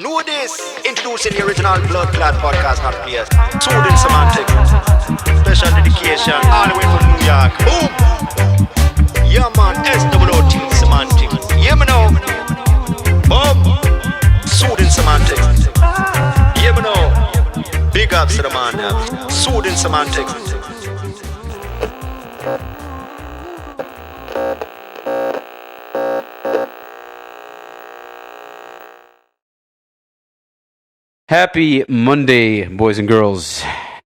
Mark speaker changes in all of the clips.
Speaker 1: Know this. Introducing the original blood clot podcast, not players. Soothing Semantics. Special dedication all the way from New York. Boom. Yeah, man. SWOT Semantics. Yeah, me know. Boom. Soothing Semantics. Yeah, me know. Big ups to the man. Soothing Semantics.
Speaker 2: Happy Monday, boys and girls,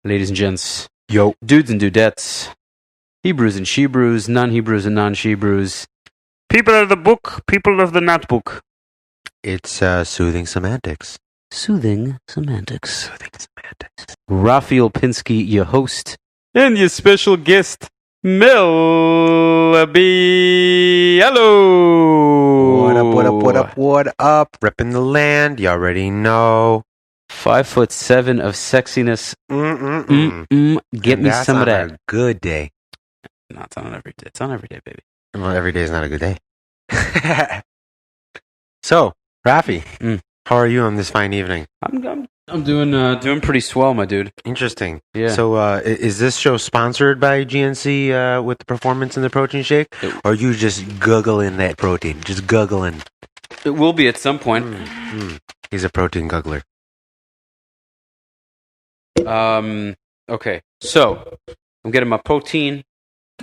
Speaker 2: ladies and gents,
Speaker 3: Yo,
Speaker 2: dudes and dudettes, Hebrews and Shebrews, non-Hebrews and non-Shebrews, people of the book, people of the not book.
Speaker 3: it's Soothing Semantics.
Speaker 2: Soothing Semantics.
Speaker 3: Soothing Semantics.
Speaker 2: Rafi Pinsky, your host, and your special guest, Mel Biala.
Speaker 3: What up? Repping the land, you already know.
Speaker 2: 5'7" of sexiness. Get
Speaker 3: And
Speaker 2: me
Speaker 3: that's
Speaker 2: some of
Speaker 3: on
Speaker 2: that.
Speaker 3: a good day.
Speaker 2: No, it's on every day. It's on every day, baby.
Speaker 3: Well, every day is not a good day. So, Rafi, how are you on this fine evening?
Speaker 2: I'm doing pretty swell, my dude.
Speaker 3: Interesting.
Speaker 2: Yeah.
Speaker 3: So, is this show sponsored by GNC with the performance in the protein shake? Or are you just guggling that protein? Just guggling.
Speaker 2: It will be at some point.
Speaker 3: He's a protein guggler.
Speaker 2: Okay. So I'm getting my protein.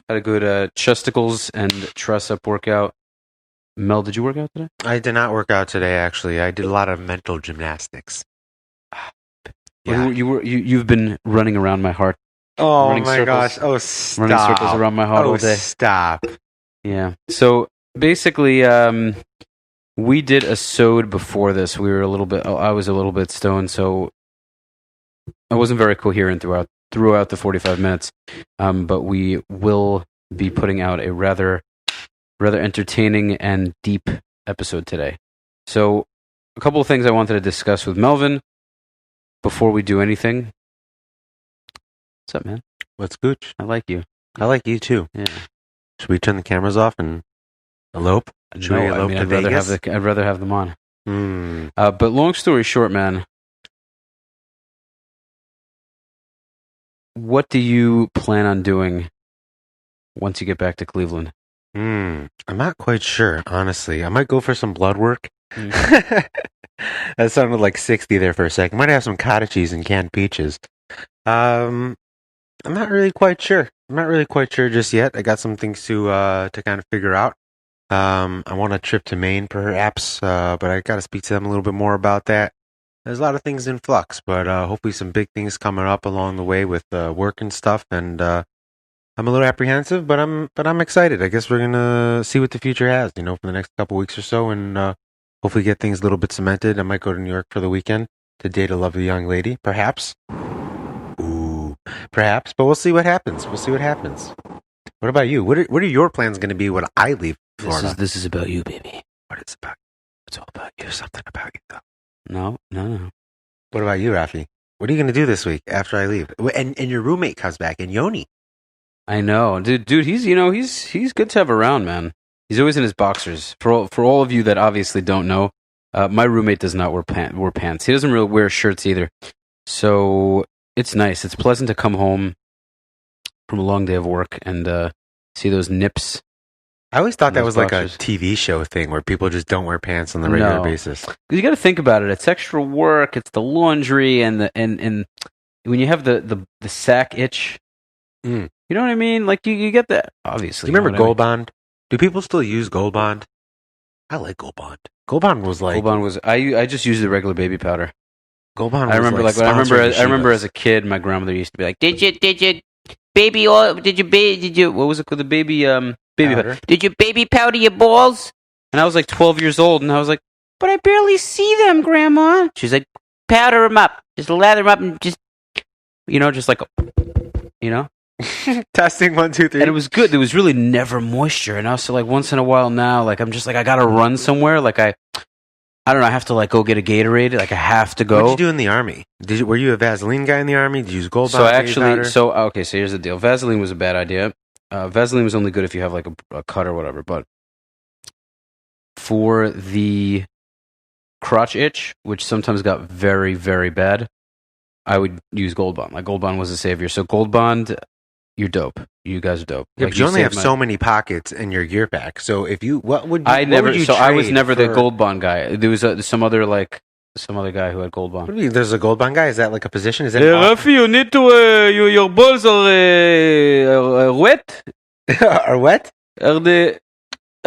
Speaker 2: Had a good chesticles and truss up workout. Mel, did you work out today?
Speaker 3: I did not work out today, actually. I did a lot of mental gymnastics.
Speaker 2: Yeah. You've been running around my heart.
Speaker 3: Oh
Speaker 2: Running
Speaker 3: my
Speaker 2: circles.
Speaker 3: gosh. Oh, stop.
Speaker 2: Running circles around my heart all day.
Speaker 3: Stop.
Speaker 2: Yeah. So basically, we did a sode before this. We were a little bit. I was a little bit stoned, so I wasn't very coherent throughout the 45 minutes. But we will be putting out a rather entertaining and deep episode today. So a couple of things I wanted to discuss with Melvin before we do anything. What's up, man?
Speaker 3: What's gooch?
Speaker 2: I like you.
Speaker 3: I like you too.
Speaker 2: Yeah.
Speaker 3: Should we turn the cameras off and elope? Should we elope to Vegas?
Speaker 2: I'd rather have them on.
Speaker 3: Hmm.
Speaker 2: But long story short, man, what do you plan on doing once you get back to Cleveland?
Speaker 3: I'm not quite sure, honestly. I might go for some blood work. That sounded like 60 there for a second. Might have some cottage cheese and canned peaches. I'm not really quite sure. I'm not really quite sure just yet. I got some things to kind of figure out. I want a trip to Maine, perhaps, but I got to speak to them a little bit more about that. There's a lot of things in flux, but hopefully some big things coming up along the way with work and stuff. And I'm a little apprehensive, but I'm excited. I guess we're gonna see what the future has, for the next couple weeks or so, and hopefully get things a little bit cemented. I might go to New York for the weekend to date a lovely young lady, perhaps. Ooh, perhaps, but we'll see what happens. What about you? What are your plans going to be when I leave Florida?
Speaker 2: This is about you, baby.
Speaker 3: What it's about?
Speaker 2: It's all about you.
Speaker 3: There's something about you, though.
Speaker 2: No.
Speaker 3: What about you, Rafi? What are you going to do this week after I leave? And your roommate comes back, and Yoni.
Speaker 2: I know, dude. He's good to have around, man. He's always in his boxers. For all of you that obviously don't know, my roommate does not wear pants. He doesn't really wear shirts either. So it's nice. It's pleasant to come home from a long day of work and see those nips.
Speaker 3: I always thought that
Speaker 2: Those
Speaker 3: was like
Speaker 2: boxers.
Speaker 3: a TV show thing where people just don't wear pants on a regular basis.
Speaker 2: You got to think about it. It's extra work. It's the laundry and when you have the sack itch. You know what I mean? Like you get that. Obviously,
Speaker 3: Do you remember Gold Bond? Do people still use Gold Bond? I like Gold Bond. Gold Bond was like
Speaker 2: I just used the regular baby powder.
Speaker 3: Gold Bond.
Speaker 2: I
Speaker 3: Was
Speaker 2: remember
Speaker 3: like
Speaker 2: I remember
Speaker 3: Yeshivas.
Speaker 2: as a kid, my grandmother used to be like, "Did you baby oil? Did you what was it called? The baby baby powder? Did you baby powder your balls?" And I was like 12 years old, and I was like, "But I barely see them, Grandma." She's like, "Powder them up, just lather them up, and just just like
Speaker 3: Testing 1, 2, 3.
Speaker 2: And it was good. There was really never moisture, and also like once in a while now, like I'm just like I gotta run somewhere, like I don't know. I have to like go get a Gatorade. Like I have to go.
Speaker 3: What did you do in the army? Were you a Vaseline guy in the army? Did you use Gold Bond?
Speaker 2: So here's the deal. Vaseline was a bad idea. Vaseline was only good if you have like a cut or whatever. But for the crotch itch, which sometimes got very, very bad, I would use Gold Bond. Like Gold Bond was a savior. So Gold Bond, you're dope. You guys are dope.
Speaker 3: Yeah,
Speaker 2: Like,
Speaker 3: but you only have so many pockets in your gear pack. So if you, what would you?
Speaker 2: I never.
Speaker 3: Would you
Speaker 2: So I was
Speaker 3: trade
Speaker 2: never the
Speaker 3: for-
Speaker 2: Gold Bond guy. There was some other guy who had Gold Bond.
Speaker 3: What do you mean? There's a gold bond guy. Is that like a position? Is that
Speaker 2: Rafi, you need to. Your balls are wet.
Speaker 3: or what?
Speaker 2: Are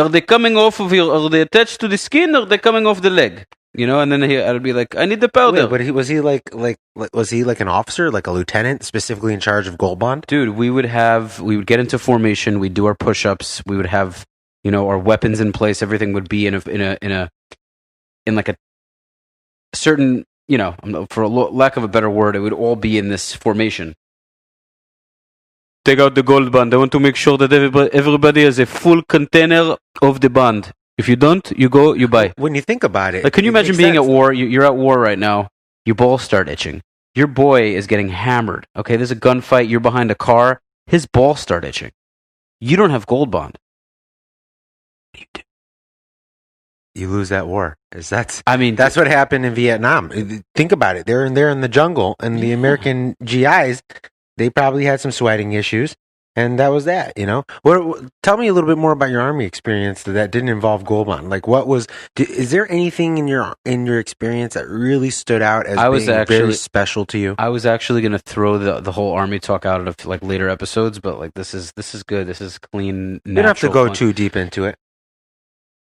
Speaker 2: they coming off of your? Are they attached to the skin? Or are they coming off the leg? You know, and then I'd be like, I need the powder.
Speaker 3: Wait, but was he like was he like an officer, like a lieutenant, specifically in charge of gold bond?
Speaker 2: Dude, we would get into formation. We'd do our push-ups. We would have, our weapons in place. Everything would be in like a certain, for lack of a better word, it would all be in this formation. Take out the gold bond. I want to make sure that everybody has a full container of the bond. If you don't, you buy.
Speaker 3: When you think about it,
Speaker 2: Like, can you imagine being at war? You're at war right now. Your balls start itching. Your boy is getting hammered. Okay, there's a gunfight. You're behind a car. His balls start itching. You don't have gold bond.
Speaker 3: You lose that war. That's
Speaker 2: That's
Speaker 3: what happened in Vietnam. Think about it. They're in the jungle, and the American GIs, they probably had some sweating issues, and that was that. Tell me a little bit more about your army experience that didn't involve gold bond. Like, is there anything in your experience that really stood out as being very special to you?
Speaker 2: I was actually going to throw the whole army talk out of like later episodes, but like this is good. This is clean.
Speaker 3: You don't have to go too deep into it.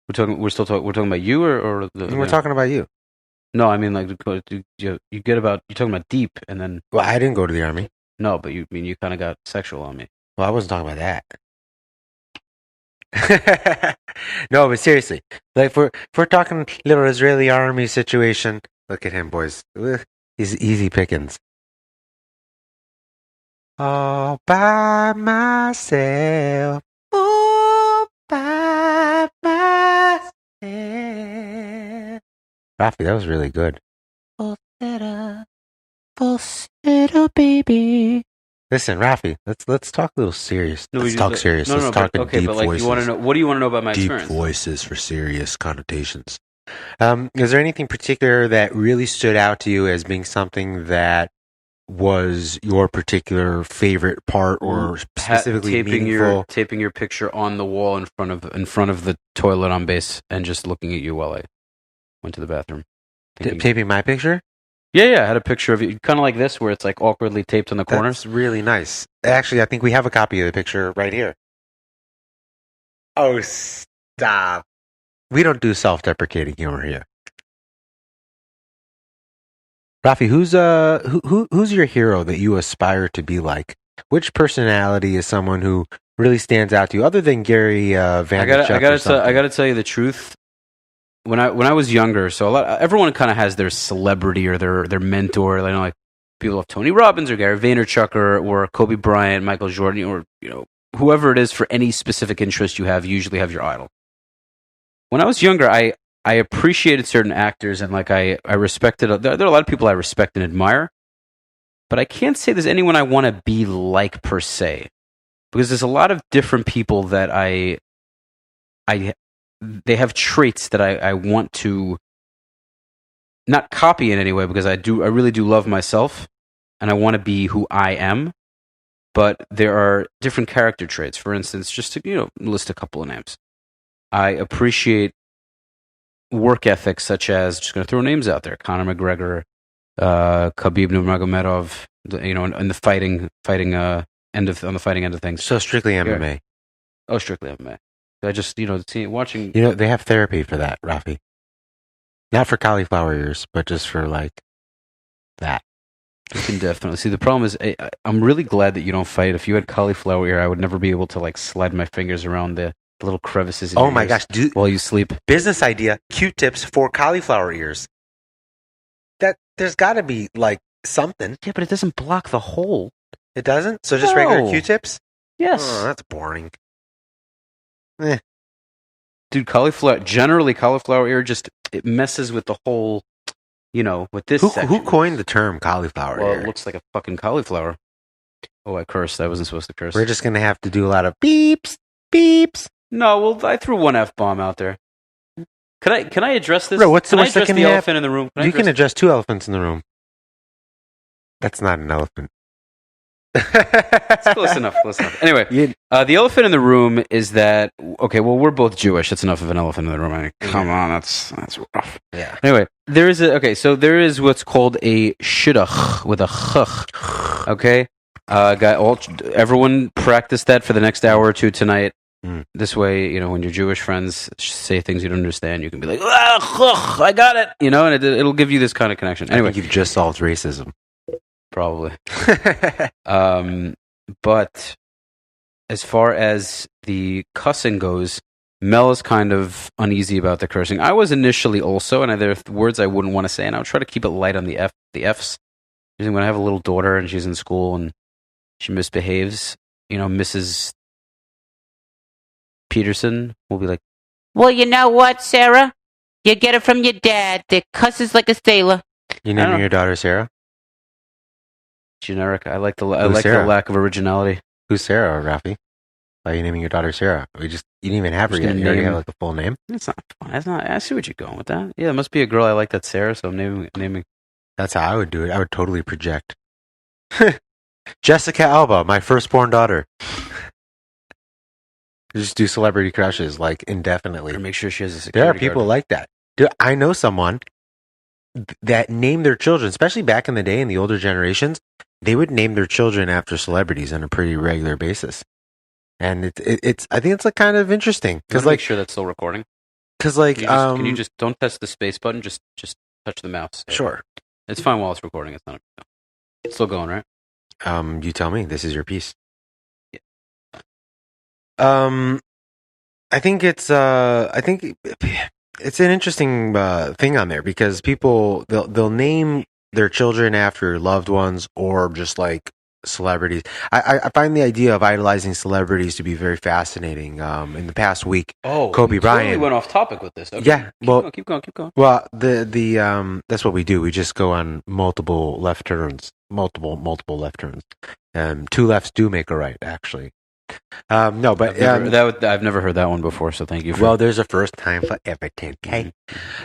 Speaker 2: We're talking about you or
Speaker 3: we're talking about you.
Speaker 2: No, I mean, like, you're talking about deep, and then.
Speaker 3: Well, I didn't go to the army.
Speaker 2: No, but you kind of got sexual on me.
Speaker 3: Well, I wasn't talking about that. No, but seriously, like, if we're talking little Israeli army situation, look at him, boys. He's easy pickings. All by myself. All by myself. Rafi, that was really good. Falsetto, baby. Listen, Rafi, let's talk a little serious. Let's talk serious. Let's talk in deep voices.
Speaker 2: You want to know? What do you want to know about my
Speaker 3: deep
Speaker 2: experience?
Speaker 3: Deep voices for serious connotations. Is there anything particular that really stood out to you as being something that was your particular favorite part, or specifically meaningful?
Speaker 2: Taping your picture on the wall in front of the toilet on base, and just looking at you while I went to the bathroom.
Speaker 3: Taping my picture?
Speaker 2: Yeah, I had a picture of you, kind of like this, where it's like awkwardly taped on the corners.
Speaker 3: That's really nice. Actually, I think we have a copy of the picture right here. Oh, stop. We don't do self-deprecating humor here. Rafi, who's your hero that you aspire to be like? Which personality is someone who really stands out to you, other than Gary Vaynerchuk?
Speaker 2: I gotta tell you the truth. When I was younger, so everyone kind of has their celebrity or their mentor. Like people have Tony Robbins or Gary Vaynerchuk or Kobe Bryant, Michael Jordan, or whoever it is for any specific interest you have. You usually have your idol. When I was younger, I appreciated certain actors, and like I respected. There are a lot of people I respect and admire, but I can't say there's anyone I want to be like per se, because there's a lot of different people that they have traits that I want to not copy in any way, because I really do love myself and I want to be who I am. But there are different character traits. For instance, just to list a couple of names. I appreciate work ethics such as, just going to throw names out there, Conor McGregor, Khabib Nurmagomedov, in the fighting end of things.
Speaker 3: So strictly MMA.
Speaker 2: Yeah. Oh, strictly MMA. I just, watching...
Speaker 3: they have therapy for that, Rafi. Not for cauliflower ears, but just for, like, that.
Speaker 2: You can definitely... See, the problem is, I'm really glad that you don't fight. If you had cauliflower ear, I would never be able to, like, slide my fingers around the little crevices in your
Speaker 3: my
Speaker 2: ears
Speaker 3: gosh,
Speaker 2: while you sleep.
Speaker 3: Business idea, Q-tips for cauliflower ears. There's got to be, like, something.
Speaker 2: Yeah, but it doesn't block the hole.
Speaker 3: It doesn't? So just regular Q-tips?
Speaker 2: Yes.
Speaker 3: Oh, that's boring.
Speaker 2: Dude, cauliflower ear it messes with the whole, with this section.
Speaker 3: Who coined the term cauliflower ear?
Speaker 2: Well, it looks like a fucking cauliflower. Oh, I cursed. I wasn't supposed to curse.
Speaker 3: We're just going to have to do a lot of beeps.
Speaker 2: No, well, I threw one F-bomb out there. Can I address this?
Speaker 3: Bro, what's
Speaker 2: can I
Speaker 3: that
Speaker 2: address
Speaker 3: can
Speaker 2: the
Speaker 3: happen?
Speaker 2: elephant in the room?
Speaker 3: You can address two elephants in the room. That's not an elephant.
Speaker 2: It's close enough. Anyway, the elephant in the room is that okay? Well, we're both Jewish. That's enough of an elephant in the room. I mean, come on, that's rough.
Speaker 3: Yeah.
Speaker 2: Anyway, there is what's called a shidduch with a ch. Okay, everyone practice that for the next hour or two tonight. This way, when your Jewish friends say things you don't understand, you can be like, I got it, and it'll give you this kind of connection. Anyway,
Speaker 3: I think you've just solved racism.
Speaker 2: Probably. But as far as the cussing goes, Mel is kind of uneasy about the cursing. I was initially also, and there are words I wouldn't want to say, and I would try to keep it light on the Fs. When I have a little daughter and she's in school and she misbehaves, Mrs. Peterson will be like,
Speaker 4: well, you know what, Sarah? You get it from your dad that cusses like a sailor.
Speaker 3: You naming your daughter Sarah?
Speaker 2: Generic. I like the lack of originality.
Speaker 3: Who's Sarah, Rafi? Why are you naming your daughter Sarah? You didn't even have her yet. You already have like the full name.
Speaker 2: It's not fun. I see what you're going with that. Yeah, it must be a girl I like that's Sarah, so I'm naming.
Speaker 3: That's how I would do it. I would totally project. Jessica Alba, my firstborn daughter. Just do celebrity crushes like indefinitely.
Speaker 2: Or make sure she has a security
Speaker 3: There are people
Speaker 2: guard.
Speaker 3: like that. Dude, I know someone that named their children, especially back in the day in the older generations, they would name their children after celebrities on a pretty regular basis. And it's I think it's like kind of interesting
Speaker 2: because make sure that's still recording.
Speaker 3: Because like
Speaker 2: can you just don't test the space button, just touch the mouse.
Speaker 3: Sure.
Speaker 2: It's fine while it's recording. It's not a big deal. It's still going, right?
Speaker 3: You tell me. This is your piece.
Speaker 2: Yeah.
Speaker 3: I think it's an interesting thing on there because people they'll name their children after loved ones or just like celebrities. I find the idea of idolizing celebrities to be very fascinating. In the past week, Kobe Bryant
Speaker 2: totally went off topic with this. Okay.
Speaker 3: Yeah,
Speaker 2: keep going.
Speaker 3: Well, the that's what we do. We just go on multiple left turns. Two lefts do make a right, actually. No, but
Speaker 2: I've never heard that one before. So thank you.
Speaker 3: There's a first time for everything. Okay.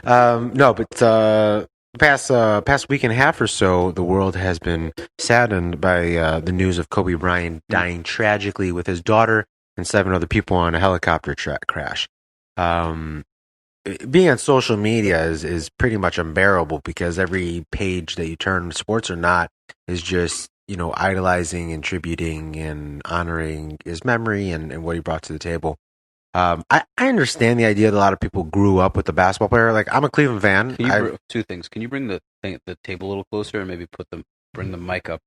Speaker 3: No, but past week and a half or so, the world has been saddened by the news of Kobe Bryant dying tragically with his daughter and 7 other people on a helicopter crash. Being on social media is pretty much unbearable because every page that you turn, sports or not, is just idolizing and tributing and honoring his memory and what he brought to the table. I understand the idea that a lot of people grew up with the basketball player. Like, I'm a Cleveland fan.
Speaker 2: Two things. Can you bring the table a little closer and maybe bring the mic up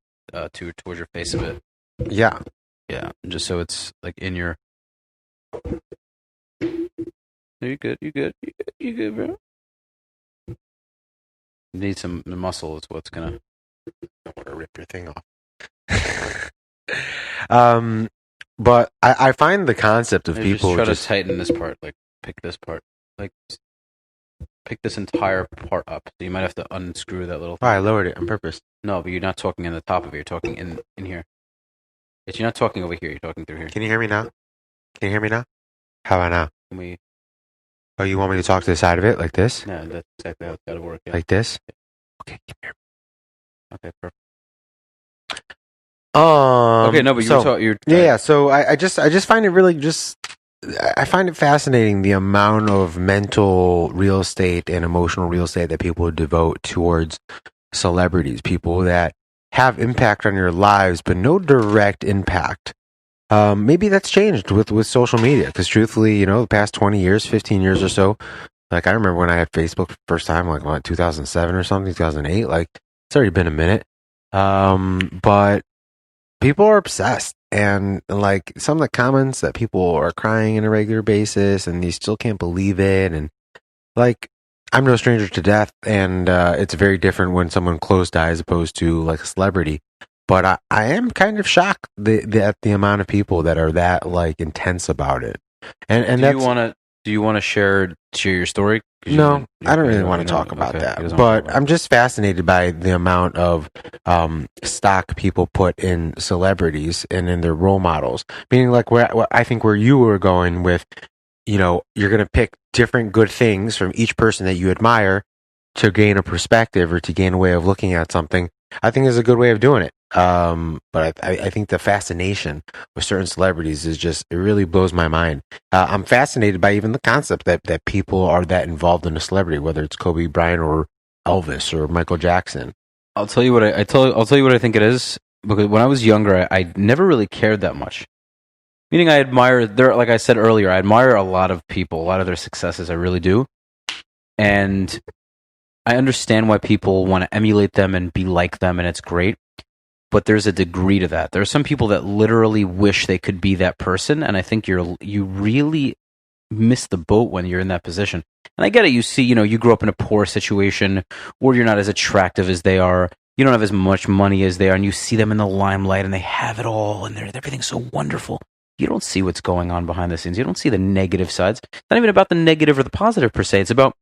Speaker 2: towards your face a bit?
Speaker 3: Yeah.
Speaker 2: Yeah, just so it's like in your... You good, bro? You need some muscle is what's gonna...
Speaker 3: I don't want to rip your thing off. But I find the concept of people
Speaker 2: just try to tighten this part, like pick this part, like pick this entire part up. So you might have to unscrew that little thing.
Speaker 3: Oh, I lowered it on purpose.
Speaker 2: No, but you're not talking in the top of it. You're talking in here. You're not talking over here. You're talking through here.
Speaker 3: Can you hear me now? How about now?
Speaker 2: Can we...
Speaker 3: Oh, you want me to talk to the side of it like this?
Speaker 2: No, that's exactly how it's got to work. Yeah.
Speaker 3: Like this?
Speaker 2: Yeah.
Speaker 3: Okay, can you hear me?
Speaker 2: Okay, perfect.
Speaker 3: Okay,
Speaker 2: no, but you're
Speaker 3: yeah. So I just find it really I find it fascinating the amount of mental real estate and emotional real estate that people devote towards celebrities, people that have impact on your lives, but no direct impact. Maybe that's changed with social media because truthfully, the past 20 years, 15 years or so, like I remember when I had Facebook the first time, like what, 2007 or something, 2008, like it's already been a minute. But people are obsessed and like some of the comments that people are crying on a regular basis and you still can't believe it. And like, I'm no stranger to death and, it's very different when someone close dies as opposed to like a celebrity. But I am kind of shocked at the amount of people that are that like intense about it. And
Speaker 2: do you want to share your story?
Speaker 3: No, I don't really want to talk about that. But I'm just fascinated by the amount of stock people put in celebrities and in their role models. Meaning, like where I think where you were going with, you're going to pick different good things from each person that you admire to gain a perspective or to gain a way of looking at something, I think is a good way of doing it. But I think the fascination with certain celebrities it really blows my mind. I'm fascinated by even the concept that people are that involved in a celebrity, whether it's Kobe Bryant or Elvis or Michael Jackson.
Speaker 2: I'll tell you what I'll tell you what I think it is, because when I was younger, I never really cared that much. Meaning I admire like I said earlier, I admire a lot of people, a lot of their successes, I really do. And I understand why people want to emulate them and be like them, and it's great. But there's a degree to that. There are some people that literally wish they could be that person, and I think you really miss the boat when you're in that position. And I get it. You see, you grew up in a poor situation, or you're not as attractive as they are. You don't have as much money as they are, and you see them in the limelight, and they have it all, and everything's so wonderful. You don't see what's going on behind the scenes. You don't see the negative sides. It's not even about the negative or the positive per se. It's about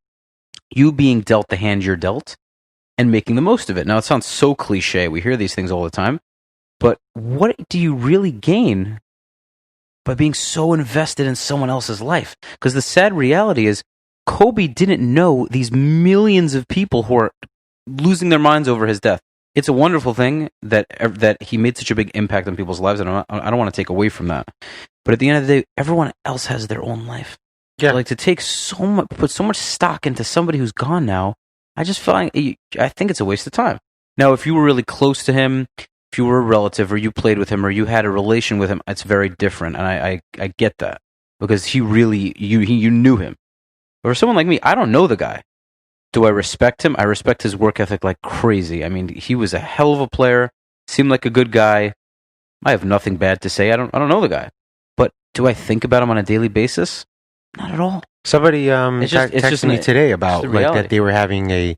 Speaker 2: you being dealt the hand you're dealt and making the most of it. Now, it sounds so cliche. We hear these things all the time. But what do you really gain by being so invested in someone else's life? Because the sad reality is Kobe didn't know these millions of people who are losing their minds over his death. It's a wonderful thing that he made such a big impact on people's lives, and I don't want to take away from that. But at the end of the day, everyone else has their own life. Yeah. Like, to take put so much stock into somebody who's gone now, I think it's a waste of time. Now, if you were really close to him, if you were a relative, or you played with him, or you had a relation with him, it's very different, and I get that, because he really you knew him. But for someone like me, I don't know the guy. Do I respect him? I respect his work ethic like crazy. I mean, he was a hell of a player. Seemed like a good guy. I have nothing bad to say. I don't know the guy. But do I think about him on a daily basis? Not at all.
Speaker 3: Somebody texted me today about that they were having a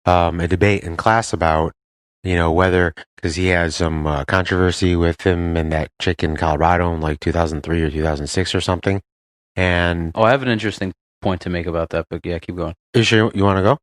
Speaker 3: debate in class about whether, because he had some controversy with him and that chick in Colorado in like 2003 or 2006 or something. And
Speaker 2: I have an interesting point to make about that, but yeah, keep going.
Speaker 3: Are you sure you want to go?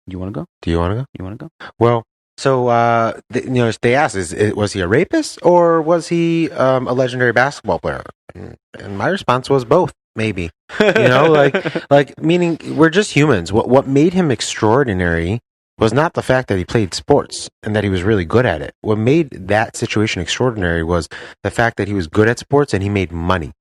Speaker 2: You want to go?
Speaker 3: Do you want to go?
Speaker 2: You want to go?
Speaker 3: Well, so they asked, was he a rapist or was he a legendary basketball player? And my response was both, maybe. like meaning we're just humans. What made him extraordinary was not the fact that he played sports and that he was really good at it. What made that situation extraordinary was the fact that he was good at sports and he made money.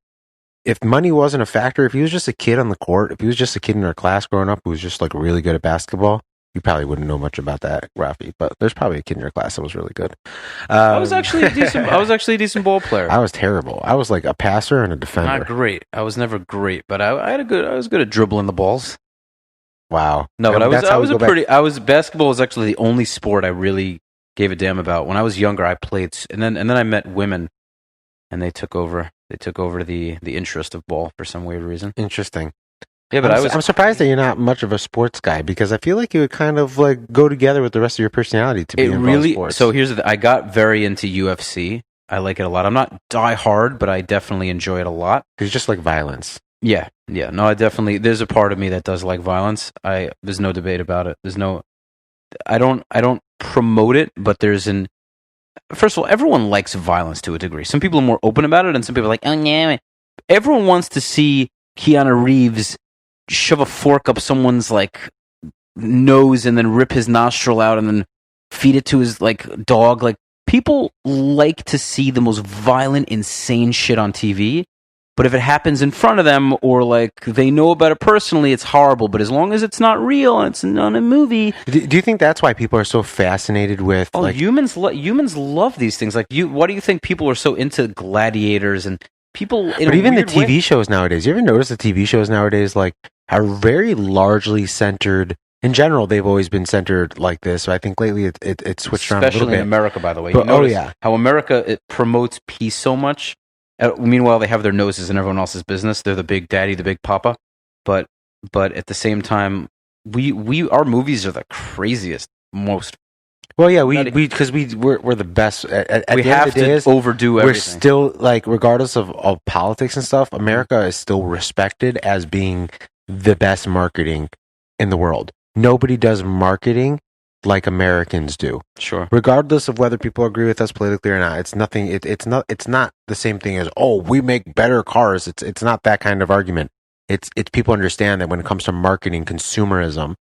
Speaker 3: If money wasn't a factor, if he was just a kid on the court, if he was just a kid in our class growing up who was just like really good at basketball, you probably wouldn't know much about that, Rafi. But there's probably a kid in your class that was really good.
Speaker 2: I was actually a decent ball player.
Speaker 3: I was terrible. I was like a passer and a defender.
Speaker 2: Not great. I was never great, but I was good at dribbling the balls.
Speaker 3: Wow.
Speaker 2: No, but basketball was actually the only sport I really gave a damn about. When I was younger, I played, and then I met women, and they took over. They took over the interest of ball for some weird reason.
Speaker 3: Interesting.
Speaker 2: Yeah, but
Speaker 3: I'm surprised that you're not much of a sports guy, because I feel like it would kind of like go together with the rest of your personality to be involved in sports.
Speaker 2: So here's I got very into UFC. I like it a lot. I'm not die hard, but I definitely enjoy it a lot.
Speaker 3: It's just like violence.
Speaker 2: Yeah. No, I definitely. There's a part of me that does like violence. There's no debate about it. I don't promote it, but first of all, everyone likes violence to a degree. Some people are more open about it, and some people are like, oh, yeah. Everyone wants to see Keanu Reeves shove a fork up someone's like nose and then rip his nostril out and then feed it to his like dog. Like, people like to see the most violent, insane shit on TV. But if it happens in front of them, or like they know about it personally, it's horrible. But as long as it's not real and it's not a movie,
Speaker 3: do you think that's why people are so fascinated with?
Speaker 2: Oh, humans love these things. Like, why do you think people are so into gladiators and people? But
Speaker 3: even the TV shows nowadays. You ever notice the TV shows nowadays like are very largely centered? In general, they've always been centered like this. So I think lately it switched around a little bit.
Speaker 2: Especially in America, by the way.
Speaker 3: But,
Speaker 2: how America it promotes peace so much. Meanwhile, they have their noses in everyone else's business. They're the big daddy, the big papa. But at the same time, our movies are the craziest, most.
Speaker 3: Well, yeah, we're the best.
Speaker 2: We have to overdo everything.
Speaker 3: We're still, like, regardless of politics and stuff, America is still respected as being the best marketing in the world. Nobody does marketing like Americans do.
Speaker 2: Sure.
Speaker 3: Regardless of whether people agree with us politically or not, it's nothing. It's not the same thing as, oh, we make better cars. It's not that kind of argument. it's people understand that when it comes to marketing, consumerism,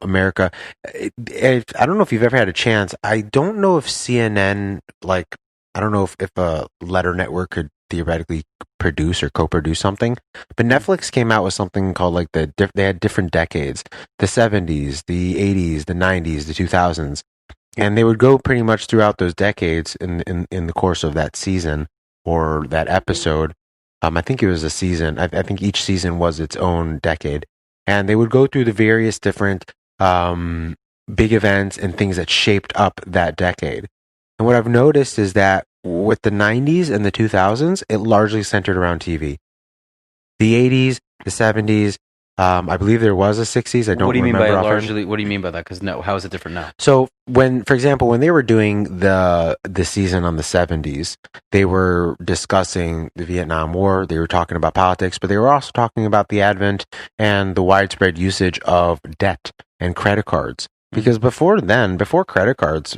Speaker 3: America. I don't know if you've ever had a chance. I don't know if CNN, I don't know if a letter network could theoretically produce or co-produce something, but Netflix came out with something called they had different decades, the 70s, the 80s, the 90s, the 2000s, and they would go pretty much throughout those decades in the course of that season or that episode. I think it was a season. I think each season was its own decade. And they would go through the various different big events and things that shaped up that decade. And what I've noticed is that with the 90s and the 2000s, it largely centered around TV. The 80s, the 70s, I believe there was a 60s. I don't remember.
Speaker 2: What do you mean by
Speaker 3: often.
Speaker 2: largely? What do you mean by that? Because how is it different now?
Speaker 3: So for example, when they were doing the season on the 70s, they were discussing the Vietnam War. They were talking about politics, but they were also talking about the advent and the widespread usage of debt and credit cards. Because before credit cards,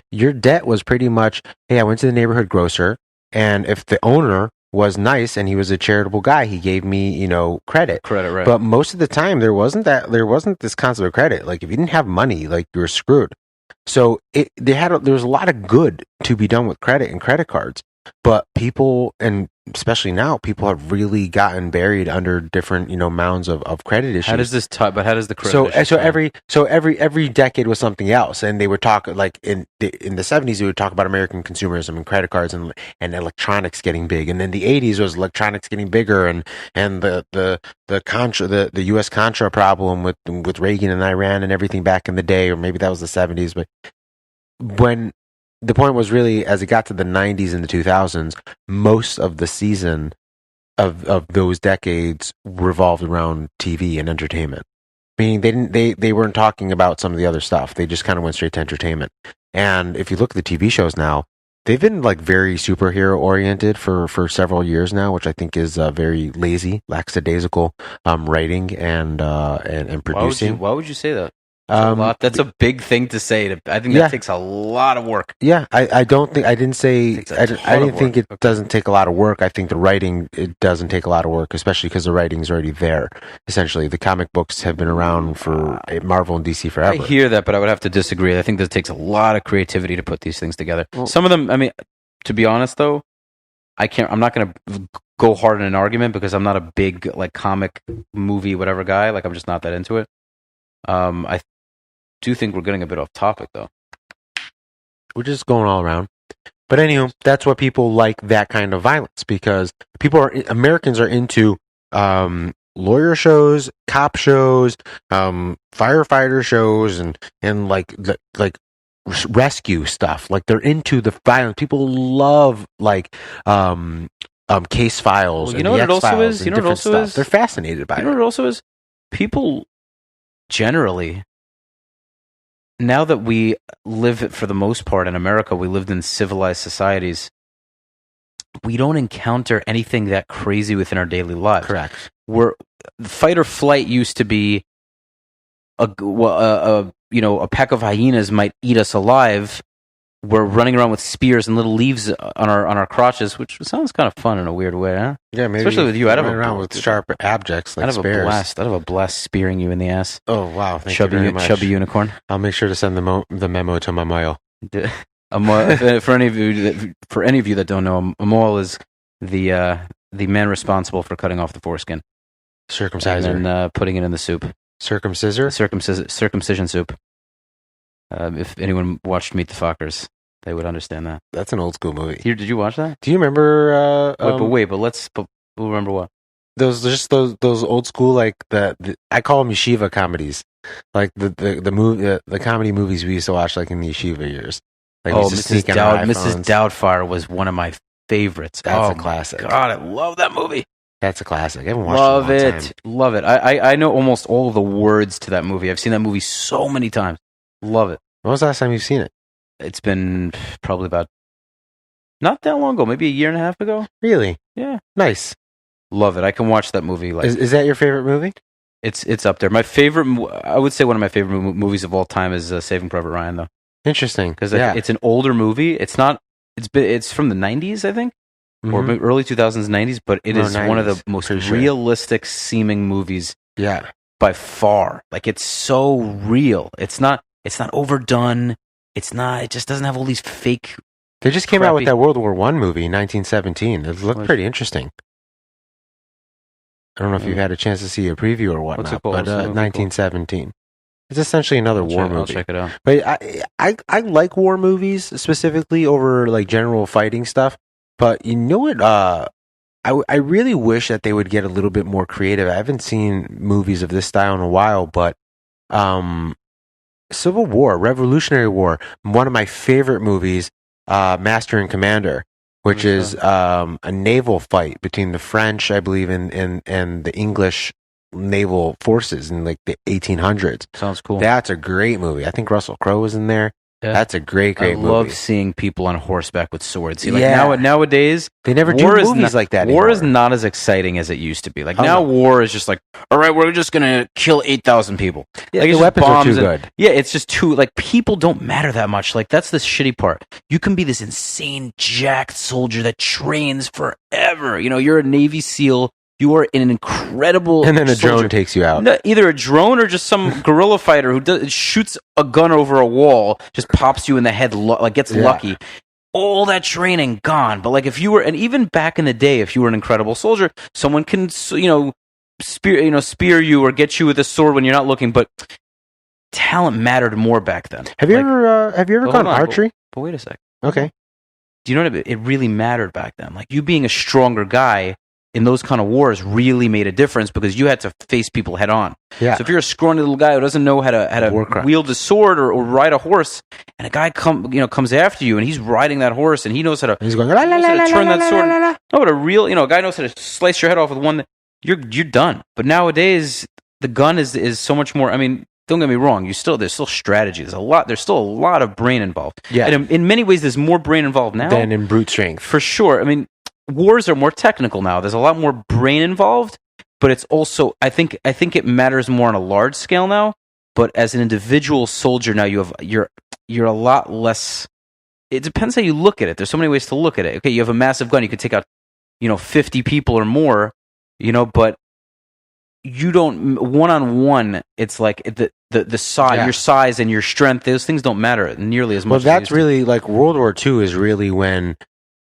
Speaker 3: your debt was pretty much, hey, I went to the neighborhood grocer, and if the owner was nice and he was a charitable guy, he gave me, credit.
Speaker 2: Credit, right.
Speaker 3: But most of the time there wasn't this concept of credit. Like if you didn't have money, you were screwed. So there was a lot of good to be done with credit and credit cards. But people, and especially now, people have really gotten buried under different, mounds of credit issues.
Speaker 2: How does this but how does the credit
Speaker 3: every decade was something else, and they would talk in the 70s. They would talk about American consumerism and credit cards and electronics getting big, and then the 80s was electronics getting bigger, and the U.S. Contra problem with Reagan and Iran and everything back in the day, or maybe that was the 70s, but when the point was really, as it got to the 90s and the 2000s, most of the season of those decades revolved around TV and entertainment. Meaning they weren't talking about some of the other stuff. They just kind of went straight to entertainment. And if you look at the TV shows now, they've been very superhero oriented for several years now, which I think is very lazy, lackadaisical writing and producing.
Speaker 2: Why would you say that? That's a big thing to say. I think that takes a lot of work.
Speaker 3: Yeah, I didn't think it doesn't take a lot of work. I think the writing, it doesn't take a lot of work, especially because the writing's already there. Essentially, the comic books have been around for Marvel and DC forever.
Speaker 2: I hear that, but I would have to disagree. I think that it takes a lot of creativity to put these things together. Well, some of them, to be honest though, I'm not going to go hard in an argument because I'm not a big comic movie whatever guy. I'm just not that into it. I do think we're getting a bit off topic though.
Speaker 3: We're just going all around. But anyway, that's what people like, that kind of violence, because Americans are into lawyer shows, cop shows, firefighter shows, and rescue stuff. They're into the violence. People love case files.
Speaker 2: Well, you know what it also is? You know what also is?
Speaker 3: They're fascinated by it.
Speaker 2: You know what it also is? People generally, now that we live, for the most part in America, we lived in civilized societies, we don't encounter anything that crazy within our daily lives.
Speaker 3: Correct.
Speaker 2: Fight or flight used to be a pack of hyenas might eat us alive. We're running around with spears and little leaves on our crotches, which sounds kind of fun in a weird way, huh?
Speaker 3: Yeah, maybe.
Speaker 2: Especially with you, I'd have
Speaker 3: around with sharp objects like spears.
Speaker 2: I'd have a blast spearing you in the ass.
Speaker 3: Oh wow! Thank you very much.
Speaker 2: Chubby unicorn.
Speaker 3: I'll make sure to send the memo to Mamoil.
Speaker 2: For any of you that don't know, Mamoil is the man responsible for cutting off the foreskin,
Speaker 3: circumciser,
Speaker 2: and then putting it in the soup.
Speaker 3: Circumciser,
Speaker 2: circumcision soup. If anyone watched Meet the Fockers, they would understand that.
Speaker 3: That's an old school movie.
Speaker 2: Did you watch that?
Speaker 3: Do you remember?
Speaker 2: But we'll remember what?
Speaker 3: Those old school I call them Yeshiva comedies, the comedy movies we used to watch in the Yeshiva years.
Speaker 2: Mrs. Doubtfire was one of my favorites.
Speaker 3: That's a classic.
Speaker 2: God, I love that movie.
Speaker 3: That's a classic. I haven't watched it in a long time.
Speaker 2: Love it. I know almost all of the words to that movie. I've seen that movie so many times. Love it.
Speaker 3: When was the last time you've seen it?
Speaker 2: It's been probably about not that long ago, maybe a year and a half ago.
Speaker 3: Really?
Speaker 2: Yeah.
Speaker 3: Nice.
Speaker 2: Love it. I can watch that movie.
Speaker 3: Is that your favorite movie?
Speaker 2: It's up there. My favorite, I would say one of my favorite movies of all time is Saving Private Ryan, though.
Speaker 3: Interesting.
Speaker 2: Because it's an older movie. It's from the 90s, I think. or maybe early 2000s, 90s, but it is one of the most realistic seeming movies.
Speaker 3: Yeah,
Speaker 2: by far. Like it's so real. It's not overdone. It just doesn't have all these fake.
Speaker 3: They just came out with that World War I movie in 1917. It looked pretty interesting. I don't know if you've had a chance to see a preview or whatnot, but 1917. It's essentially another war movie.
Speaker 2: I'll check it out.
Speaker 3: But I like war movies specifically over like general fighting stuff. But you know what? I really wish that they would get a little bit more creative. I haven't seen movies of this style in a while, but Civil War, Revolutionary War, one of my favorite movies, Master and Commander, which is a naval fight between the French, I believe, and the English naval forces in like the 1800s.
Speaker 2: Sounds cool.
Speaker 3: That's a great movie. I think Russell Crowe was in there. Yeah. That's a great movie. I
Speaker 2: love seeing people on horseback with swords. See, like nowadays,
Speaker 3: they never do movies like that anymore.
Speaker 2: War is not as exciting as it used to be. Like war is just like, all right, we're just gonna kill 8,000 people.
Speaker 3: Yeah,
Speaker 2: like,
Speaker 3: the weapons are too good.
Speaker 2: Yeah, it's just too like people don't matter that much. Like that's the shitty part. You can be this insane jacked soldier that trains forever. You know, you're a Navy SEAL. You are an incredible
Speaker 3: and then a drone takes you out.
Speaker 2: No, either a drone or just some guerrilla fighter who shoots a gun over a wall, just pops you in the head, gets lucky. All that training gone. But like if you were, and even back in the day, if you were an incredible soldier, someone can spear you or get you with a sword when you're not looking. But talent mattered more back then.
Speaker 3: Have you ever gone archery?
Speaker 2: But wait a sec.
Speaker 3: Okay.
Speaker 2: Do you know what it really mattered back then? Like you being a stronger guy in those kind of wars really made a difference because you had to face people head on.
Speaker 3: Yeah.
Speaker 2: So if you're a scrawny little guy who doesn't know how to wield a sword or ride a horse, and a guy comes after you and he's riding that horse and he knows how to
Speaker 3: turn
Speaker 2: that sword. No, but a guy knows how to slice your head off with one. You're done. But nowadays the gun is so much more. I mean, don't get me wrong. There's still strategy. There's still a lot of brain involved.
Speaker 3: Yeah.
Speaker 2: And in many ways, there's more brain involved now
Speaker 3: than in brute strength.
Speaker 2: For sure. I mean, wars are more technical now. There's a lot more brain involved, but it's also I think it matters more on a large scale now. But as an individual soldier now, you're a lot less. It depends how you look at it. There's so many ways to look at it. Okay, you have a massive gun, you could take out 50 people or more, but you don't one-on-one. It's like the size, your size and your strength. Those things don't matter nearly as much.
Speaker 3: Well, that's really like World War II is really when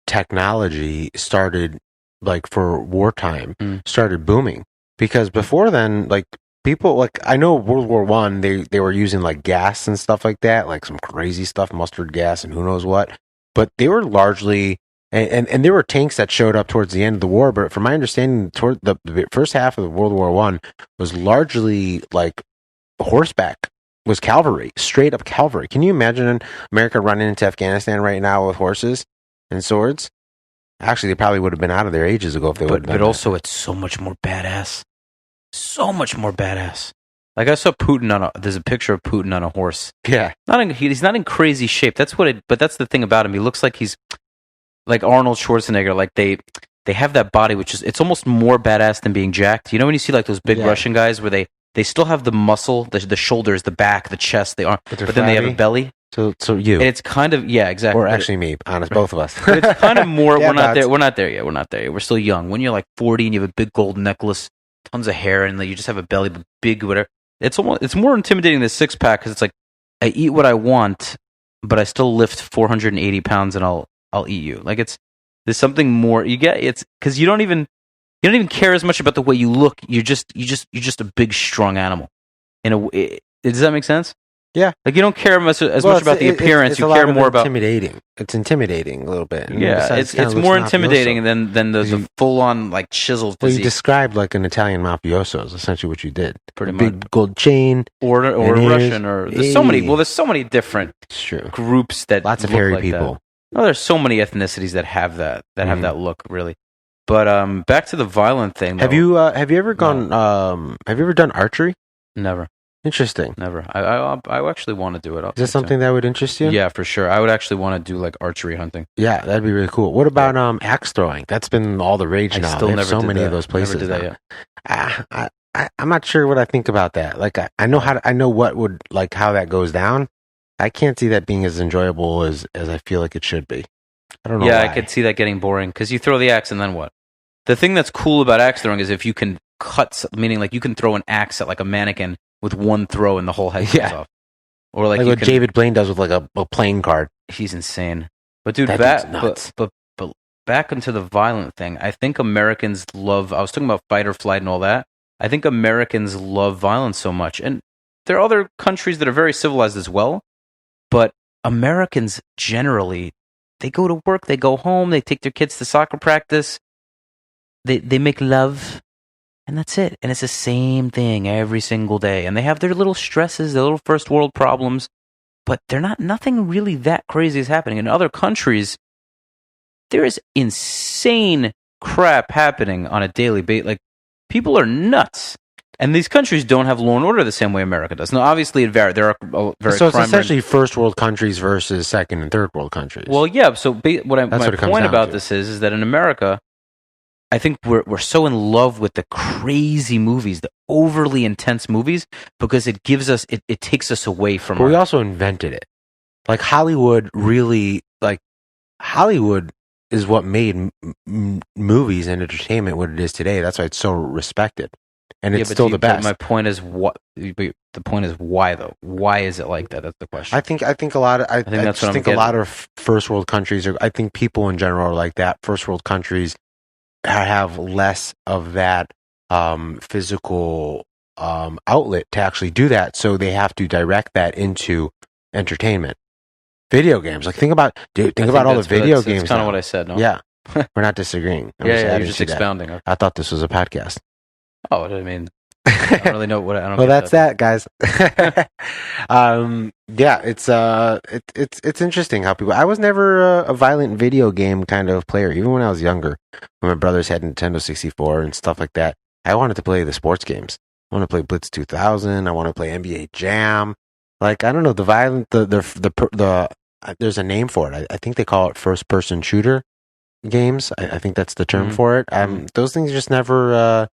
Speaker 3: technology started, like for wartime, started booming. Because before then, like people, like I know World War I, they were using like gas and stuff like that, like some crazy stuff, mustard gas and who knows what. But they were largely, and there were tanks that showed up towards the end of the war. But from my understanding, toward the first half of World War I was largely like horseback. Was cavalry, straight up cavalry. Can you imagine America running into Afghanistan right now with horses and swords? Actually, they probably would have been out of there ages ago if they would have done
Speaker 2: But also, it's so much more badass. So much more badass. Like I saw Putin there's a picture of Putin on a horse.
Speaker 3: Yeah.
Speaker 2: He's not in crazy shape. But that's the thing about him. He looks like he's like Arnold Schwarzenegger. Like they have that body, which is, it's almost more badass than being jacked. You know when you see like those big Russian guys where they still have the muscle, the shoulders, the back, the chest, the arm, but then they have a belly.
Speaker 3: So you.
Speaker 2: And it's kind of, yeah, exactly.
Speaker 3: Or actually me, honest, both of us.
Speaker 2: But it's kind of more, we're not there yet. We're still young. When you're like 40 and you have a big gold necklace, tons of hair, and like, you just have a belly, but big, whatever. It's more intimidating than 6-pack because it's like, I eat what I want, but I still lift 480 pounds and I'll eat you. Like there's something more, it's because you don't even care as much about the way you look. You're just a big, strong animal. Does that make sense?
Speaker 3: Yeah.
Speaker 2: Like you don't care much about the appearance. You care more about
Speaker 3: intimidating. It's intimidating a little bit. And
Speaker 2: yeah, it's more intimidating than the full on like chiseled physique.
Speaker 3: Well, you described like an Italian mafioso is essentially what you did.
Speaker 2: Pretty much.
Speaker 3: Big gold chain,
Speaker 2: or Russian, or there's so many different groups that
Speaker 3: lots of
Speaker 2: look
Speaker 3: hairy
Speaker 2: like
Speaker 3: people.
Speaker 2: That. No, there's so many ethnicities that have that have that look really. But back to the violent thing. Though.
Speaker 3: Have you ever gone? Have you ever done archery?
Speaker 2: Never.
Speaker 3: Interesting.
Speaker 2: Never. I actually want to do it.
Speaker 3: Is this something that would interest you?
Speaker 2: Yeah, for sure. I would actually want to do like archery hunting.
Speaker 3: Yeah, that'd be really cool. What about axe throwing? That's been all the rage now.
Speaker 2: Still
Speaker 3: they
Speaker 2: never
Speaker 3: have so
Speaker 2: did
Speaker 3: many
Speaker 2: that.
Speaker 3: of those places.
Speaker 2: Never did that
Speaker 3: yet. I'm not sure what I think about that. Like I know how that goes down. I can't see that being as enjoyable as I feel like it should be. I don't know.
Speaker 2: Yeah,
Speaker 3: why.
Speaker 2: I could see that getting boring because you throw the axe and then what? The thing that's cool about axe throwing is if you can meaning like you can throw an axe at like a mannequin with one throw and the whole head comes off. Or like
Speaker 3: what David Blaine does with like a playing card.
Speaker 2: He's insane. But dude,
Speaker 3: That dude's nuts.
Speaker 2: but back into the violent thing. I think Americans love. I was talking about fight or flight and all that. I think Americans love violence so much, and there are other countries that are very civilized as well. But Americans generally, they go to work, they go home, they take their kids to soccer practice, they make love, and that's it. And it's the same thing every single day. And they have their little stresses, their little first world problems, but nothing really that crazy is happening. In other countries, there is insane crap happening on a daily basis. Like, people are nuts. And these countries don't have law and order the same way America does. Now, obviously, it varies. There are very
Speaker 3: so it's essentially first world countries versus second and third world countries.
Speaker 2: Well, yeah. So my point about this is that in America, I think we're so in love with the crazy movies, the overly intense movies, because it gives us it takes us away from.
Speaker 3: But we also invented it. Like Hollywood, really, like Hollywood is what made movies and entertainment what it is today. That's why it's so respected. And it's still the best.
Speaker 2: My point is the point is why though? Why is it like that? That's the question.
Speaker 3: I think a lot of a lot of first world countries are. I think people in general are like that. First world countries have less of that physical outlet to actually do that, so they have to direct that into entertainment. Video games, like think about all the video games.
Speaker 2: That's kind of what I said. No?
Speaker 3: Yeah, we're not disagreeing.
Speaker 2: You're just expounding. Okay.
Speaker 3: I thought this was a podcast.
Speaker 2: Oh, I mean, I don't really know what I don't.
Speaker 3: Well, that's that, guys. Yeah, it's interesting how people. I was never a violent video game kind of player, even when I was younger. When my brothers had Nintendo 64 and stuff like that, I wanted to play the sports games. I want to play Blitz 2000. I want to play NBA Jam. Like, I don't know, the violent there's a name for it. I think they call it first person shooter games. I think that's the term for it. Those things just never.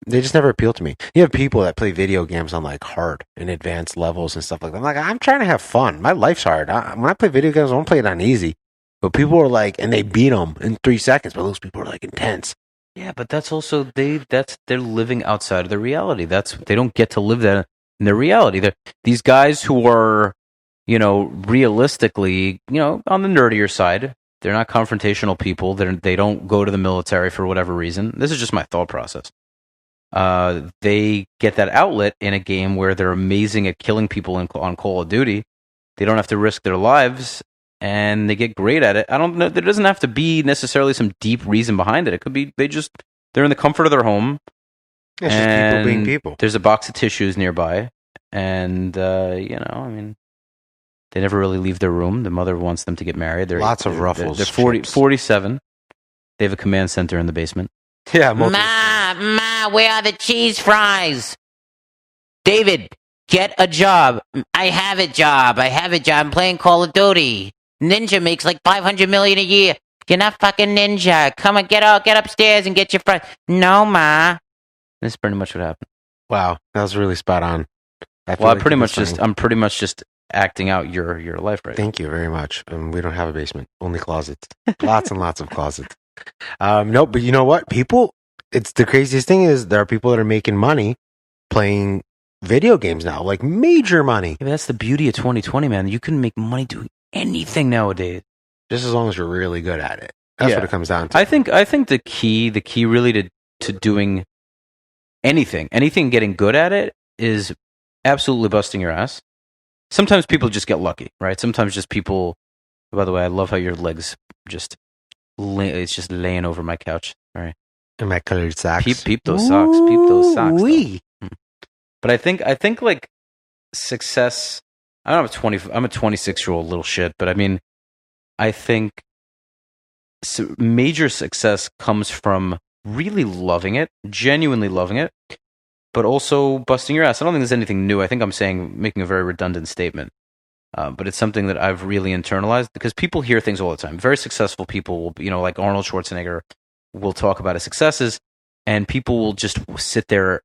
Speaker 3: They just never appeal to me. You have people that play video games on like hard and advanced levels and stuff like that. I'm like, I'm trying to have fun. My life's hard. When I play video games, I don't play it on easy. But people are like, and they beat them in 3 seconds. But those people are like intense.
Speaker 2: Yeah, but that's also they're living outside of their reality. They don't get to live that in their reality. These guys who are, realistically, on the nerdier side, they're not confrontational people. They don't go to the military for whatever reason. This is just my thought process. They get that outlet in a game where they're amazing at killing people on Call of Duty. They don't have to risk their lives, and they get great at it. I don't know. There doesn't have to be necessarily some deep reason behind it. It could be they're in the comfort of their home.
Speaker 3: It's just people being people.
Speaker 2: There's a box of tissues nearby, and they never really leave their room. The mother wants them to get married.
Speaker 3: Lots of ruffles.
Speaker 2: They're 47. They have a command center in the basement.
Speaker 3: Yeah,
Speaker 4: Ma, where are the cheese fries? David, get a job. I have a job. I'm playing Call of Duty. Ninja makes like $500 million a year. You're not fucking Ninja. Come on, get upstairs and get your fries. No, Ma.
Speaker 2: This is pretty much what happened.
Speaker 3: Wow, that was really spot on.
Speaker 2: I'm pretty much just acting out your life right now.
Speaker 3: Thank you very much. We don't have a basement, only closets. Lots and lots of closets. No, but you know what? It's the craziest thing is there are people that are making money playing video games now, like major money.
Speaker 2: Yeah, that's the beauty of 2020, man. You can make money doing anything nowadays,
Speaker 3: just as long as you're really good at it. That's what it comes down to.
Speaker 2: I think the key really to doing anything getting good at it is absolutely busting your ass. Sometimes people just get lucky, right? Sometimes just people. By the way, I love how your legs it's just laying over my couch. All right.
Speaker 3: And my colored socks.
Speaker 2: Peep those socks. Peep those socks. But I think like success. I don't have I'm a 26-year-old little shit, but I mean, I think major success comes from really loving it, genuinely loving it, but also busting your ass. I don't think there's anything new. I think I'm making a very redundant statement. But it's something that I've really internalized because people hear things all the time. Very successful people will, like Arnold Schwarzenegger will talk about his successes, and people will just sit there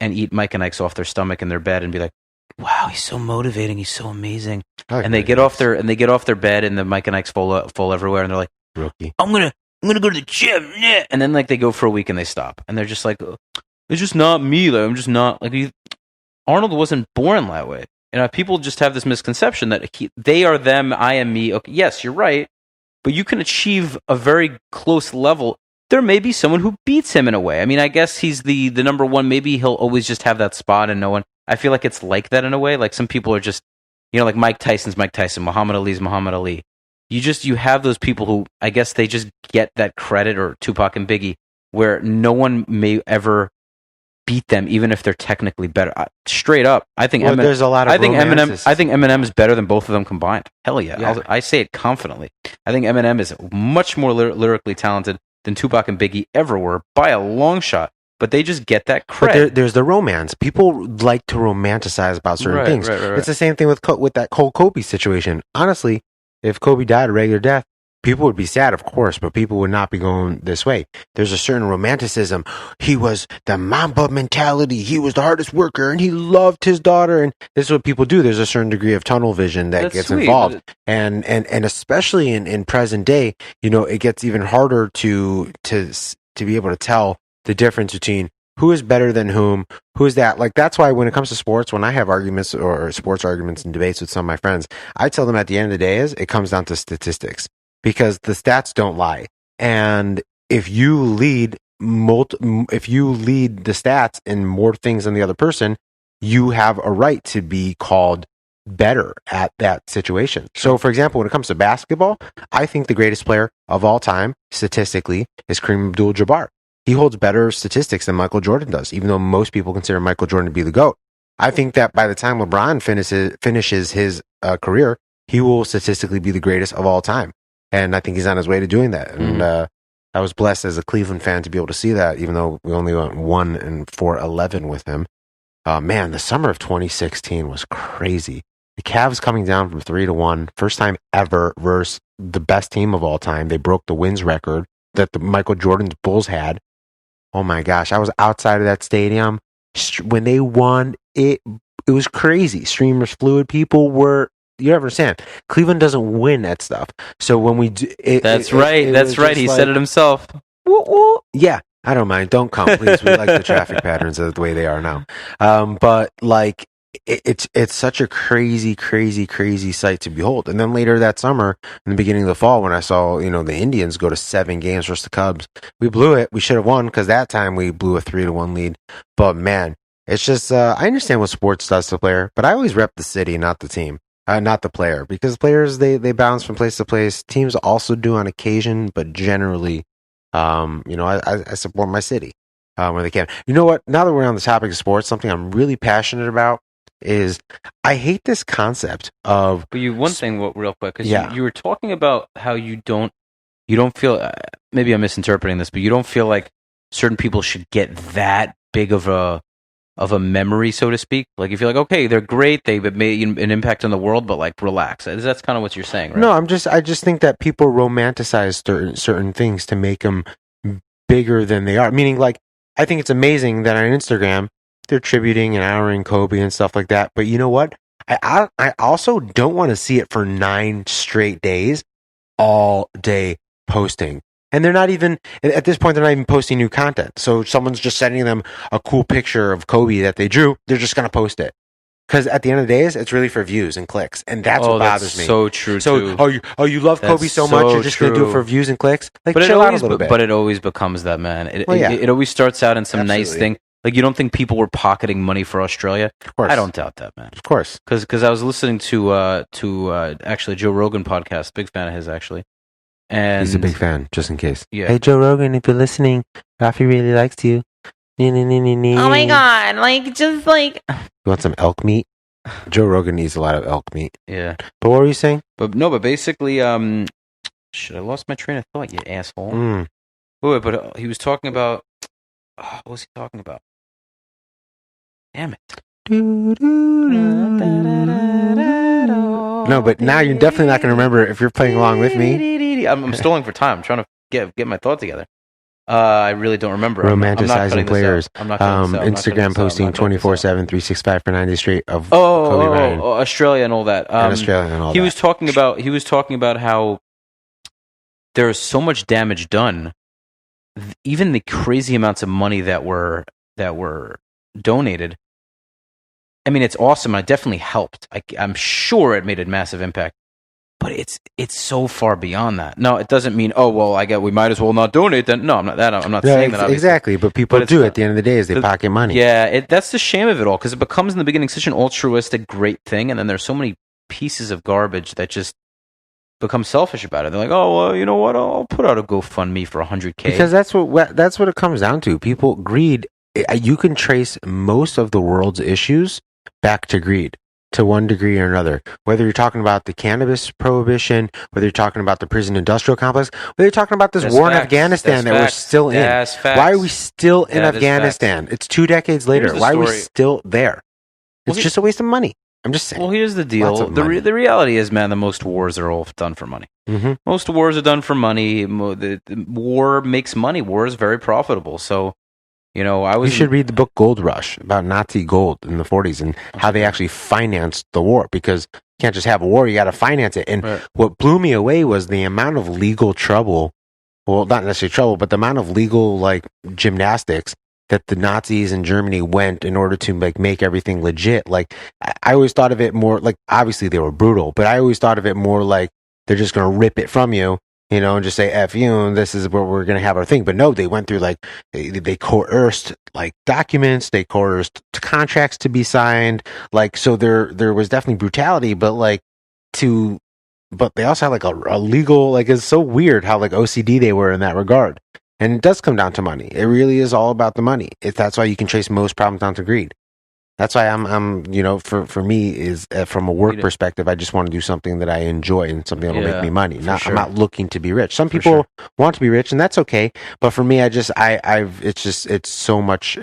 Speaker 2: and eat Mike and Ike's off their stomach in their bed and be like, wow, he's so motivating, he's so amazing.
Speaker 3: Like
Speaker 2: And they get off their bed, and the Mike and Ike's full everywhere, and they're like,
Speaker 3: rookie.
Speaker 2: I'm gonna go to the gym, yeah. And then like they go for a week and they stop, and they're just like, it's just not me. Like I'm just not like Arnold wasn't born that way. People just have this misconception that they are them, I am me. Okay, yes, you're right, but you can achieve a very close level. There may be someone who beats him in a way. I mean, I guess he's the number one. Maybe he'll always just have that spot, and no one. I feel like it's like that in a way. Like some people are just, like Mike Tyson's Mike Tyson, Muhammad Ali's Muhammad Ali. You have those people who I guess they just get that credit, or Tupac and Biggie, where no one may ever beat them, even if they're technically better. Straight up, I think
Speaker 3: there's a lot of
Speaker 2: Eminem. I think Eminem is better than both of them combined. Hell yeah. I say it confidently. I think Eminem is much more lyrically talented than Tupac and Biggie ever were by a long shot. But they just get that credit.
Speaker 3: But there's the romance. People like to romanticize about certain things.
Speaker 2: Right.
Speaker 3: It's the same thing with that whole Kobe situation. Honestly, if Kobe died a regular death, people would be sad, of course, but people would not be going this way. There's a certain romanticism. He was the Mamba mentality. He was the hardest worker, and he loved his daughter. And this is what people do. There's a certain degree of tunnel vision that gets involved. And especially in present day, it gets even harder to be able to tell the difference between who is better than whom, who is that. Like, that's why when it comes to sports, when I have arguments or sports arguments and debates with some of my friends, I tell them at the end of the day it comes down to statistics, because the stats don't lie. And if you lead the stats in more things than the other person, you have a right to be called better at that situation. So, for example, when it comes to basketball, I think the greatest player of all time, statistically, is Kareem Abdul-Jabbar. He holds better statistics than Michael Jordan does, even though most people consider Michael Jordan to be the GOAT. I think that by the time LeBron finishes his career, he will statistically be the greatest of all time. And I think he's on his way to doing that. And I was blessed as a Cleveland fan to be able to see that, even though we only went 1-4-11 with him. Man, the summer of 2016 was crazy. The Cavs coming down from 3-1, first time ever versus the best team of all time. They broke the wins record that the Michael Jordan's Bulls had. Oh my gosh, I was outside of that stadium when they won. It was crazy. Streamers fluid. People were. You understand? Cleveland doesn't win that stuff. So when we do,
Speaker 2: that's right. He said it himself.
Speaker 3: Yeah, I don't mind. Don't come, please. We like the traffic patterns of the way they are now. But like, it's such a crazy sight to behold. And then later that summer, in the beginning of the fall, when I saw the Indians go to 7 games versus the Cubs, we blew it. We should have won, because that time we blew a 3-1 lead. But man, it's just I understand what sports does to the player, but I always rep the city, not the team. Not the player, because players they bounce from place to place. Teams also do on occasion, but generally, I support my city when they can. You know what? Now that we're on the topic of sports, something I'm really passionate about is I hate this concept of.
Speaker 2: But one thing, real quick, because you were talking about how you don't feel. Maybe I'm misinterpreting this, but you don't feel like certain people should get that big of a memory, so to speak. Like, if you're like, okay, they're great, they've made an impact on the world, but like, relax. That's kind of what you're saying, right?
Speaker 3: No, I just think that people romanticize certain things to make them bigger than they are. Meaning, like, I think it's amazing that on Instagram they're tributing and honoring Kobe and stuff like that. But you know what? I also don't want to see it for 9 straight days, all day posting. And they're not even, at this point, they're not even posting new content. So someone's just sending them a cool picture of Kobe that they drew. They're just going to post it. Because at the end of the day, it's really for views and clicks. And that's what bothers me.
Speaker 2: So true,
Speaker 3: too. You love Kobe so
Speaker 2: so
Speaker 3: much, you're just going to do it for views and clicks? Like,
Speaker 2: but
Speaker 3: chill out a little bit.
Speaker 2: But it always becomes that, man. It always starts out in some nice thing. Like, you don't think people were pocketing money for Australia?
Speaker 3: Of course.
Speaker 2: I don't doubt that, man.
Speaker 3: Of course.
Speaker 2: Because I was listening to actually Joe Rogan podcast. Big fan of his, actually. And
Speaker 3: he's a big fan, just in case.
Speaker 2: Yeah.
Speaker 3: Hey, Joe Rogan, if you're listening, Rafi really likes you.
Speaker 4: Oh my god, just like...
Speaker 3: You want some elk meat? Joe Rogan eats a lot of elk meat.
Speaker 2: Yeah.
Speaker 3: But what were you saying?
Speaker 2: But basically, shit, I lost my train of thought, you asshole. Wait, but he was talking about... what was he talking about? Damn it.
Speaker 3: No, but now you're definitely not going to remember if you're playing along with me.
Speaker 2: I'm stalling for time. I'm trying to get my thought together. I really don't remember.
Speaker 3: Romanticizing players.
Speaker 2: I'm not cutting this out.
Speaker 3: Instagram posting 24/7, 365 for 90 straight of Kobe Bryant.
Speaker 2: Australia and all that.
Speaker 3: And Australia and all
Speaker 2: he
Speaker 3: that.
Speaker 2: was talking about how there is so much damage done. Even the crazy amounts of money that were donated. I mean, it's awesome. It definitely helped. I'm sure it made a massive impact. But it's so far beyond that. No, it doesn't mean we might as well not donate then. No, I'm not saying that. Obviously.
Speaker 3: Exactly, but people do at the end of the day is they pocket money.
Speaker 2: Yeah, that's the shame of it all because it becomes in the beginning such an altruistic, great thing, and then there's so many pieces of garbage that just become selfish about it. They're like, oh well, you know what? I'll put out a GoFundMe for $100K
Speaker 3: because that's what it comes down to. People greed. You can trace most of the world's issues back to greed. To one degree or another, whether you're talking about the cannabis prohibition, whether you're talking about the prison industrial complex, whether you're talking about this war in Afghanistan that we're still in. Why are we still in Afghanistan? It's 2 decades later. Why are we still there? It's just a waste of money. I'm just saying.
Speaker 2: Well, here's the deal. The reality is, man, that most wars are all done for money.
Speaker 3: Mm-hmm.
Speaker 2: Most wars are done for money. The war makes money. War is very profitable. So, you
Speaker 3: should read the book Gold Rush about Nazi gold in the 40s and how they actually financed the war because you can't just have a war, you got to finance it. And what blew me away was the amount of legal trouble, well, not necessarily trouble, but the amount of legal gymnastics that the Nazis in Germany went in order to make everything legit. Like I always thought of it more obviously they were brutal, but I always thought of it more like they're just going to rip it from you. And just say F you, and this is where we're going to have our thing. But no, they went through they coerced documents, they coerced contracts to be signed. So there was definitely brutality, but they also had a legal, it's so weird how OCD they were in that regard. And it does come down to money. It really is all about the money. That's why you can trace most problems down to greed. That's why I'm for me is from a work perspective, I just want to do something that I enjoy and something that'll make me money. I'm not looking to be rich. Some people want to be rich, and that's okay. But for me, it's so much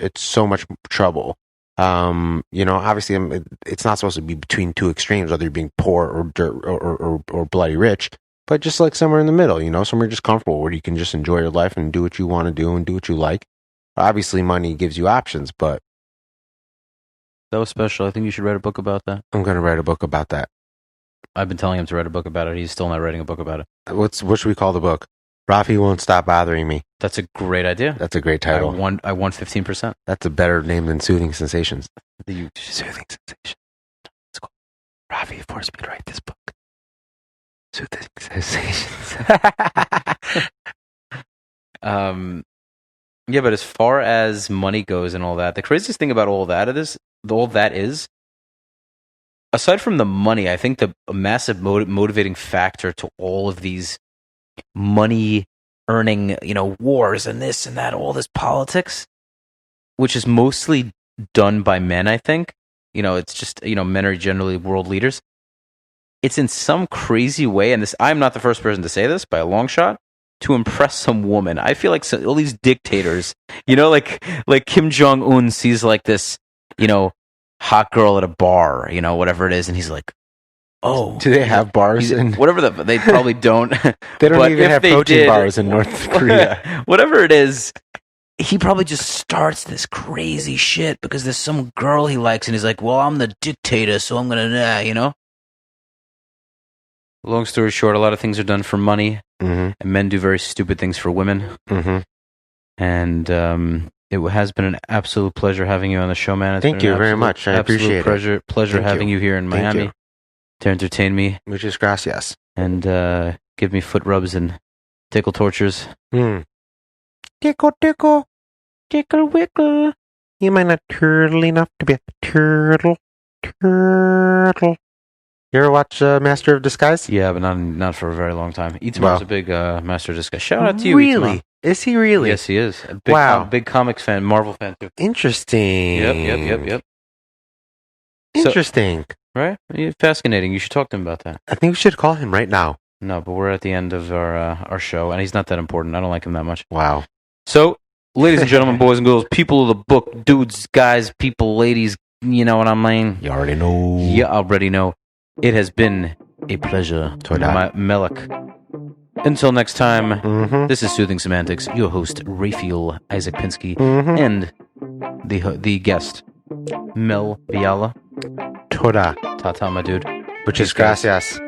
Speaker 3: trouble. Obviously, it's not supposed to be between two extremes, whether you're being poor or dirt or bloody rich, but just somewhere in the middle. Somewhere just comfortable where you can just enjoy your life and do what you want to do and do what you like. Obviously, money gives you options, but.
Speaker 2: That was special. I think you should write a book about that.
Speaker 3: I'm going to write a book about that.
Speaker 2: I've been telling him to write a book about it. He's still not writing a book about it.
Speaker 3: What should we call the book? Rafi Won't Stop Bothering Me.
Speaker 2: That's a great idea.
Speaker 3: That's a great title.
Speaker 2: I won 15%.
Speaker 3: That's a better name than Soothing Sensations.
Speaker 2: Soothing Sensations. It's called Rafi forced me to write this book. Soothing Sensations. Yeah, but as far as money goes and all that, the craziest thing about all that is, aside from the money, I think a massive motivating factor to all of these money earning, wars and this and that, all this politics, which is mostly done by men, I think. It's just, men are generally world leaders. It's in some crazy way, and I'm not the first person to say this by a long shot, to impress some woman. I feel like all these dictators, like Kim Jong-un sees this, hot girl at a bar, whatever it is, and he's like, oh.
Speaker 3: Do they have bars?
Speaker 2: Whatever they probably don't.
Speaker 3: They don't even have protein bars in North Korea.
Speaker 2: Whatever it is, he probably just starts this crazy shit because there's some girl he likes, and he's like, well, I'm the dictator, so I'm gonna, Long story short, a lot of things are done for money.
Speaker 3: Mm-hmm.
Speaker 2: And men do very stupid things for women.
Speaker 3: Mm-hmm.
Speaker 2: And it has been an absolute pleasure having you on the show, man.
Speaker 3: Thank you very much. I appreciate
Speaker 2: it. Pleasure having you here in Miami to entertain me.
Speaker 3: Muchas gracias.
Speaker 2: And give me foot rubs and tickle tortures.
Speaker 3: Tickle, tickle. Tickle, wickle. You might not turtle enough to be a turtle. Turtle. You ever watch Master of Disguise?
Speaker 2: Yeah, but not for a very long time. Itamar's a big Master of Disguise. Shout out to you,
Speaker 3: Really? Itamar. Is he really?
Speaker 2: Yes, he is. Big comics fan, Marvel fan too.
Speaker 3: Interesting.
Speaker 2: Yep.
Speaker 3: Interesting.
Speaker 2: Right? Fascinating. You should talk to him about that.
Speaker 3: I think we should call him right now.
Speaker 2: No, but we're at the end of our show, and he's not that important. I don't like him that much.
Speaker 3: Wow.
Speaker 2: So, ladies and gentlemen, boys and girls, people of the book, dudes, guys, people, ladies, you know what I mean?
Speaker 3: You already know.
Speaker 2: You already know. It has been a pleasure. Melik. Until next time,
Speaker 3: Mm-hmm.
Speaker 2: this is Soothing Semantics, your host, Rafi Pinsky,
Speaker 3: Mm-hmm.
Speaker 2: and the guest, Mel Biala.
Speaker 3: Toda.
Speaker 2: Ta-ta, my dude.
Speaker 3: Which is
Speaker 2: Peace, guys.
Speaker 3: gracias.